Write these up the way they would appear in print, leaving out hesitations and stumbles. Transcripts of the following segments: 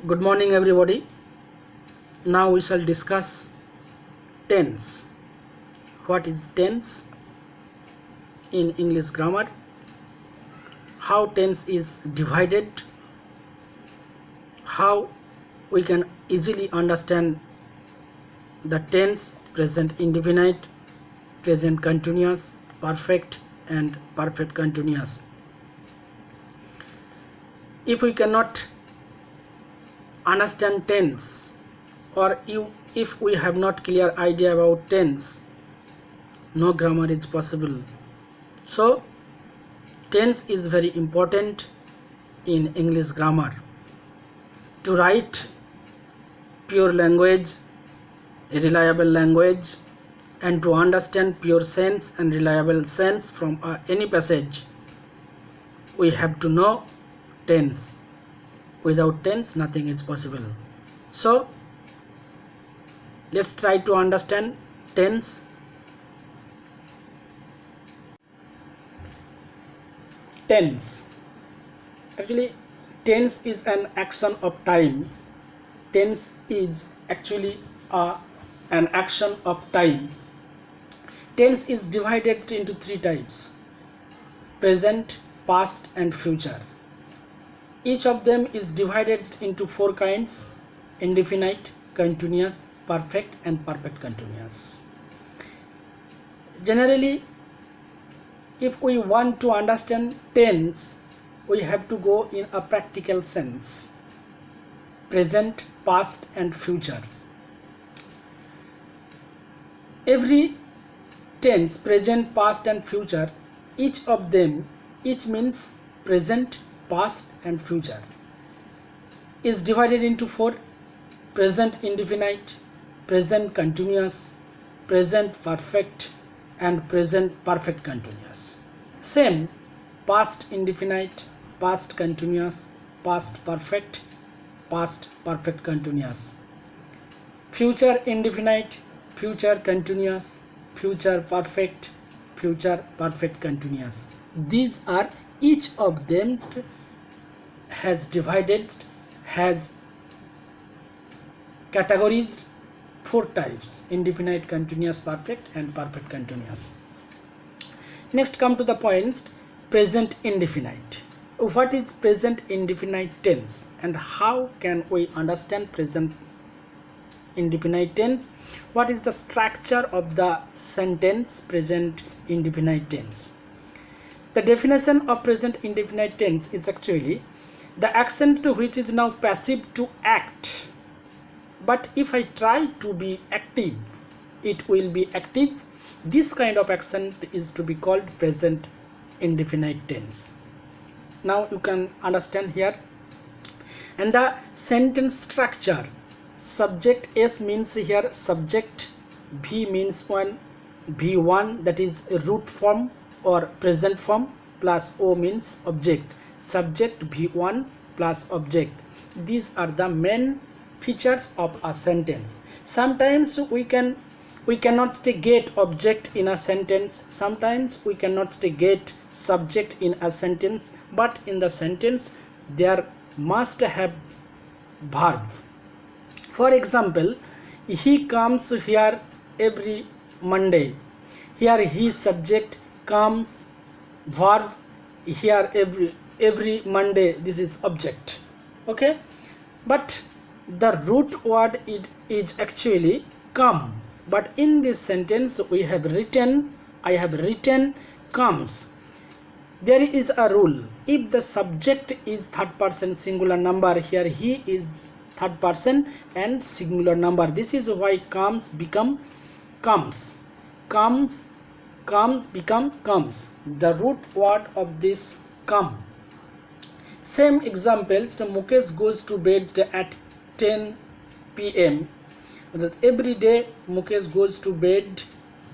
Good morning everybody. Now we shall discuss tense. What is tense in English grammar? How tense is divided? How we can easily understand the tense: present indefinite, present continuous, perfect and perfect continuous. If we cannot understand tense, or if we have not clear idea about tense, no grammar is possible. So tense is very important in English grammar. To write pure language, reliable language, and to understand pure sense and reliable sense from any passage, we have to know tense. Without tense, nothing is possible. So let's try to understand tense. Tense. Actually, tense is an action of time. Tense is actually an action of time. Tense is divided into three types: present, past and future. Each of them is divided into four kinds: indefinite, continuous, perfect and perfect continuous. Generally, if we want to understand tense, we have to go in a practical sense: present, past and future. Every tense, present, past and future, each of them, each means present, past and future, is divided into four: present indefinite, present continuous, present perfect and present perfect continuous. Same, past indefinite, past continuous, past perfect, past perfect continuous. Future indefinite, future continuous, future perfect, future perfect continuous. These are, each of them has divided, has categories, four types: indefinite, continuous, perfect and perfect continuous. Next, come to the point: present indefinite. What is present indefinite tense and how can we understand present indefinite tense? What is the structure of the sentence present indefinite tense? The definition of present indefinite tense is actually the action to which is now passive to act, but if I try to be active, it will be active. This kind of action is to be called present indefinite tense. Now you can understand here. And the sentence structure: subject S means here subject, V means V1, that is root form or present form, plus O means object. Subject, V1 plus object. These are the main features of a sentence. Sometimes we cannot get object in a sentence, sometimes we cannot get subject in a sentence, but in the sentence there must have verb. For example, he comes here every Monday. Here he subject, comes, verb, here every Monday, this is object. Okay, but the root word is actually come, but in this sentence we have written, I have written comes. There is a rule: if the subject is third person singular number, here he is third person and singular number. This is why comes become comes, comes becomes comes, the root word of this come. Same example, Mukesh goes to bed at 10 p.m. That every day Mukesh goes to bed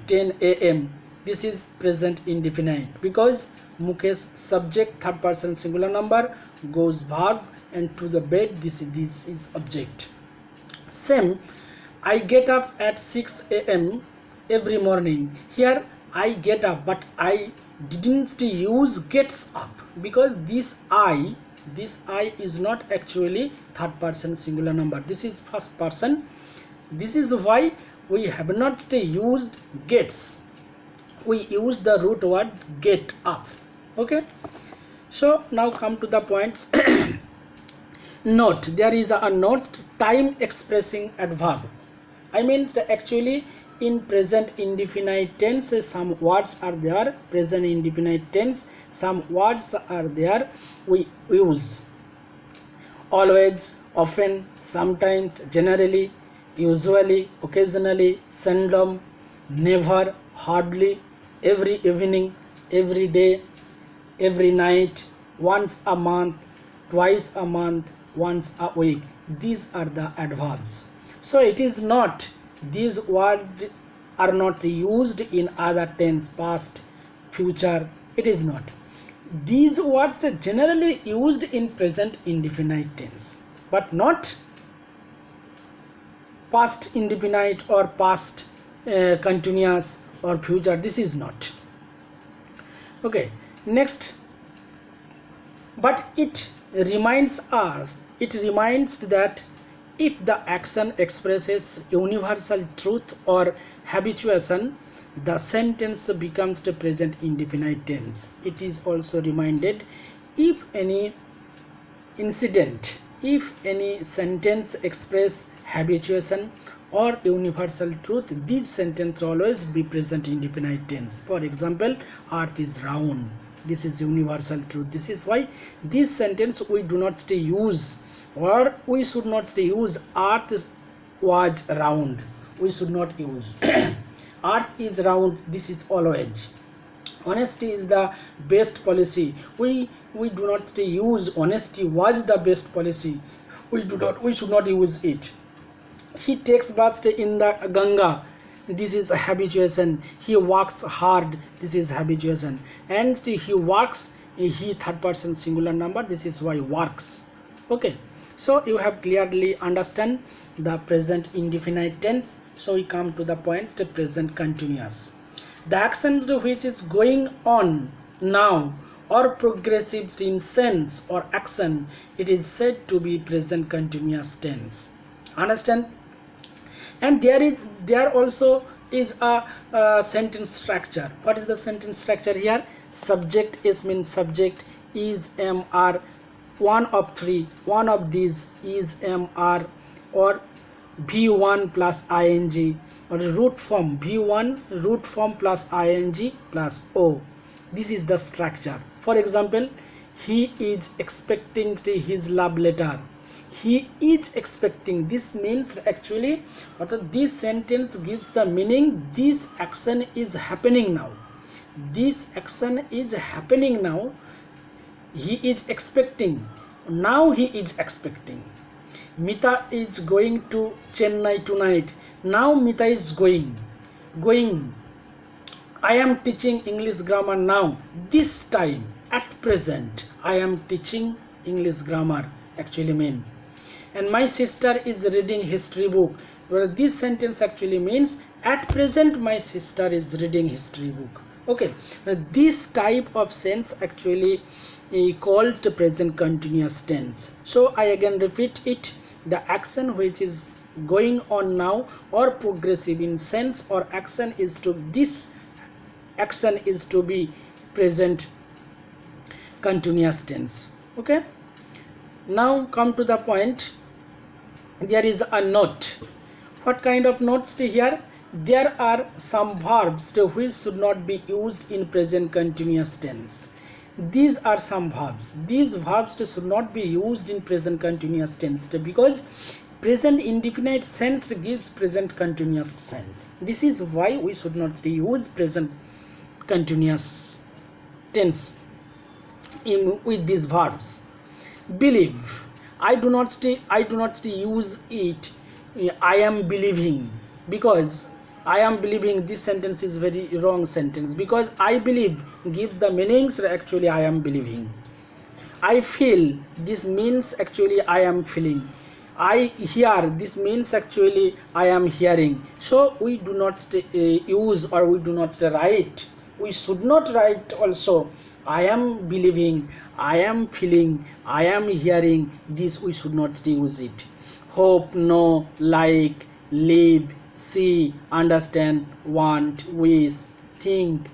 10 a.m. This is present indefinite because Mukesh subject third person singular number, goes verb, and to the bed, this is object. Same, I get up at 6 a.m. every morning. Here I get up, but I didn't use gets up because this I this I is not actually third person singular number, this is first person. This is why we have not used gets, we use the root word get up. Okay, so now come to the points. Note, there is a note, time expressing adverb. I mean actually in present indefinite tense some words are there, present indefinite tense some words are there, we use always, often, sometimes, generally, usually, occasionally, seldom, never, hardly, every evening, every day, every night, once a month, twice a month, once a week. These are the adverbs. So it is not, these words are not used in other tense, past, future, it is not. These words are generally used in present indefinite tense, but not past indefinite or past continuous or future, this is not. Okay, next, but it reminds us, it reminds that if the action expresses universal truth or habituation, the sentence becomes the present indefinite tense. It is also reminded if any incident, if any sentence express habituation or universal truth, this sentence always be present indefinite tense. For example, earth is round, this is universal truth. This is why this sentence we do not use, or we should not use earth was round, we should not use earth is round, this is always. Honesty is the best policy, we do not use honesty was the best policy, we should not use it. He takes bath in the Ganga, this is a habituation. He works hard, this is habituation. And he works, he third person singular number, this is why works. Okay, so you have clearly understand the present indefinite tense. So we come to the point, the present continuous. The action which is going on now or progressive in sense or action, it is said to be present continuous tense. Understand? And there also is a sentence structure. What is the sentence structure here? Subject is means subject, is, am, are, one of three, one of these, is, am, are, or v1 plus ing, or root form v1 root form plus ing plus o. This is the structure. For example, he is expecting his love letter. He is expecting, this means actually, this sentence gives the meaning this action is happening now, this action is happening now. He is expecting, now he is expecting. Mita is going to Chennai tonight, now Mita is going. I am teaching English grammar now, this time, at present I am teaching English grammar actually means. And my sister is reading history book, well, this sentence actually means at present my sister is reading history book. Okay, this type of sense actually called the present continuous tense. So I again repeat it, the action which is going on now or progressive in sense or action is to, this action is to be present continuous tense. Okay, now come to the point, there is a note. What kind of notes here? There are some verbs which should not be used in present continuous tense. These are some verbs. These verbs should not be used in present continuous tense because present indefinite sense gives present continuous sense. This is why we should not use present continuous tense with these verbs. Believe, I do not use it. I am believing, because I am believing, this sentence is very wrong sentence, because I believe gives the meanings actually I am believing. I feel, this means actually I am feeling. I hear, this means actually I am hearing. So we do not use, or we do not write, we should not write also I am believing, I am feeling, I am hearing. This we should not use it. Hope, know, like, live, see, understand, want, wish, think,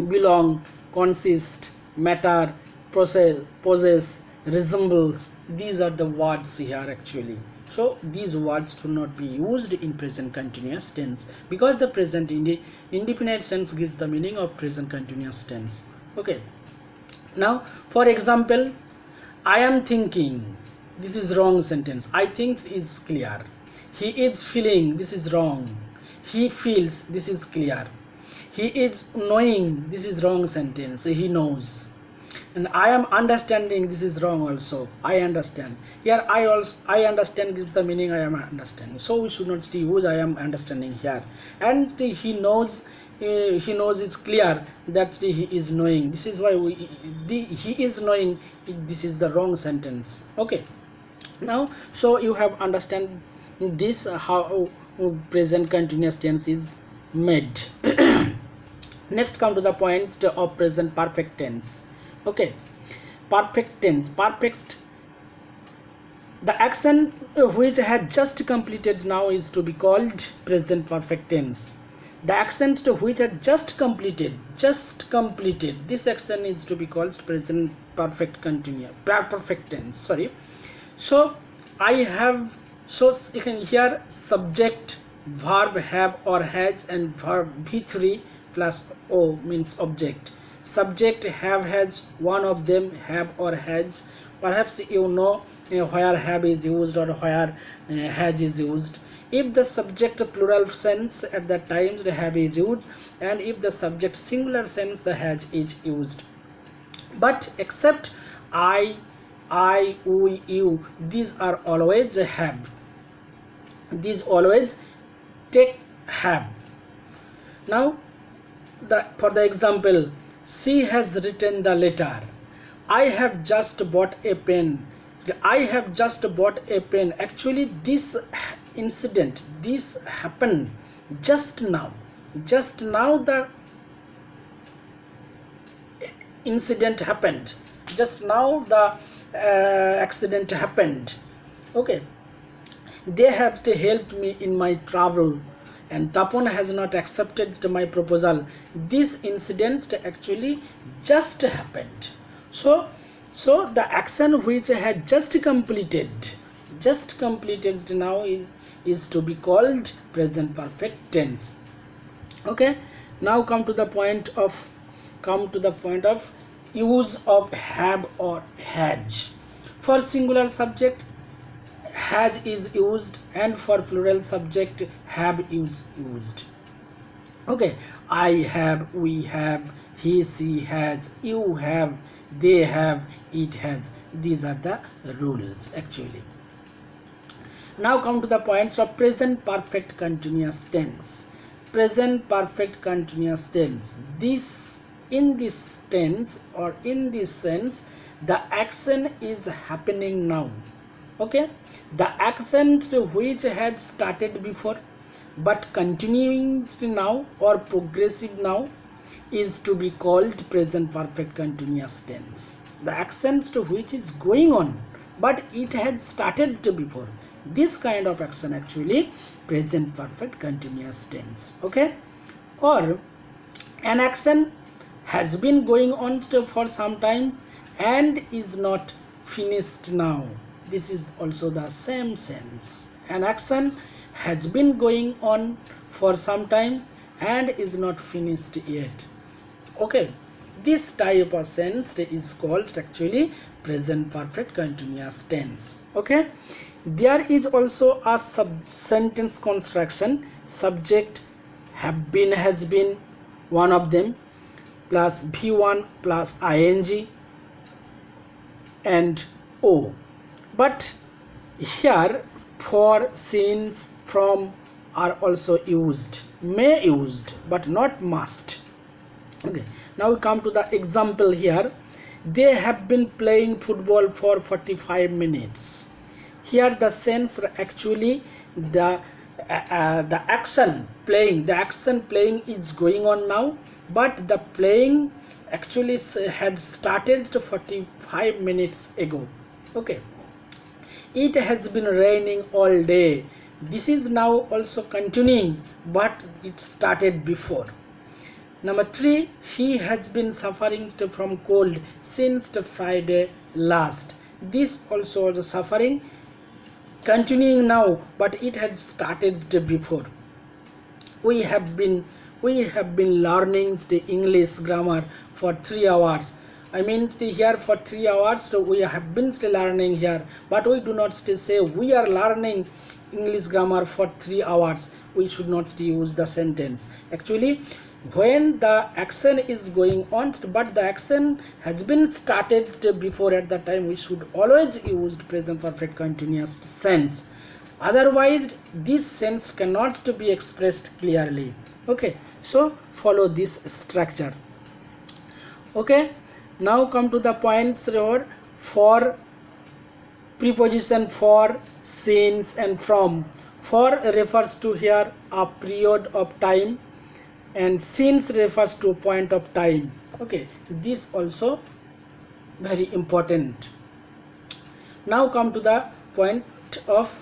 belong, consist, matter, possess, resembles. These are the words here actually. So these words do not be used in present continuous tense, because the present indefinite tense gives the meaning of present continuous tense. Okay, now for example, I am thinking, this is wrong sentence. I think is clear. He is feeling, this is wrong. He feels, this is clear. He is knowing, this is wrong sentence. He knows. And I am understanding, this is wrong also. I understand. Here I understand gives the meaning I am understanding. So we should not use I am understanding here. And he knows it's clear that he is knowing. This is why he is knowing, this is the wrong sentence. Okay, now so you have understand this how present continuous tense is made. Next come to the point of present perfect tense. Okay, perfect tense. Perfect, the action which has just completed now is to be called present perfect tense. The action which has just completed, this action is to be called present perfect perfect tense. Sorry. So I have, so you can hear subject, verb have or has, and verb v3 plus o means object. Subject have, has, one of them have or has. Perhaps you know where have is used or where has is used. If the subject plural sense, at that time the have is used, and if the subject singular sense, the has is used. But except I, we, you, these are always have. These always take have. Now for the example, she has written the letter. I have just bought a pen. I have just bought a pen. Actually this incident, this happened just now. Just now the incident happened. Just now the accident happened. Okay, they have to help me in my travel, and Tapon has not accepted my proposal. This incident actually just happened. So the action which had just completed now is to be called present perfect tense. Okay, now come to the point of use of have or has. For singular subject, has is used, and for plural subject, have is used. Okay, I have, we have, he, she has, you have, they have, it has. These are the rules actually. Now come to the points of present perfect continuous tense. Present perfect continuous tense. In this tense or in this sense, the action is happening now. Okay, the action which had started before but continuing now or progressive now is to be called present perfect continuous tense. The action which is going on but it had started before, this kind of action actually present perfect continuous tense. Okay, or an action has been going on for some time and is not finished now. This is also the same sense. An action has been going on for some time and is not finished yet. Okay, this type of sense is called actually present perfect continuous tense. Okay, there is also a sentence construction. Subject, have been, has been, one of them, plus v1 plus ing and o. But here for, since, from are also used, may used but not must. Okay, now we come to the example here. They have been playing football for 45 minutes. Here the sense actually the action playing is going on now, but the playing actually had started 45 minutes ago. Okay, it has been raining all day. This is now also continuing, but it started before. Number 3, he has been suffering from cold since the Friday last. This also was suffering, continuing now, but it had started before. We have been learning the English grammar for 3 hours. I mean, stay here for 3 hours, so we have been still learning here, but we do not still say we are learning English grammar for 3 hours. We should not still use the sentence. Actually, when the action is going on, but the action has been started before, at the time we should always use present perfect continuous tense. Otherwise, this sense cannot to be expressed clearly. Okay, so follow this structure. Okay, now come to the points here. For preposition for, since and from. For refers to here a period of time, and since refers to a point of time. Okay, this also very important. Now come to the point of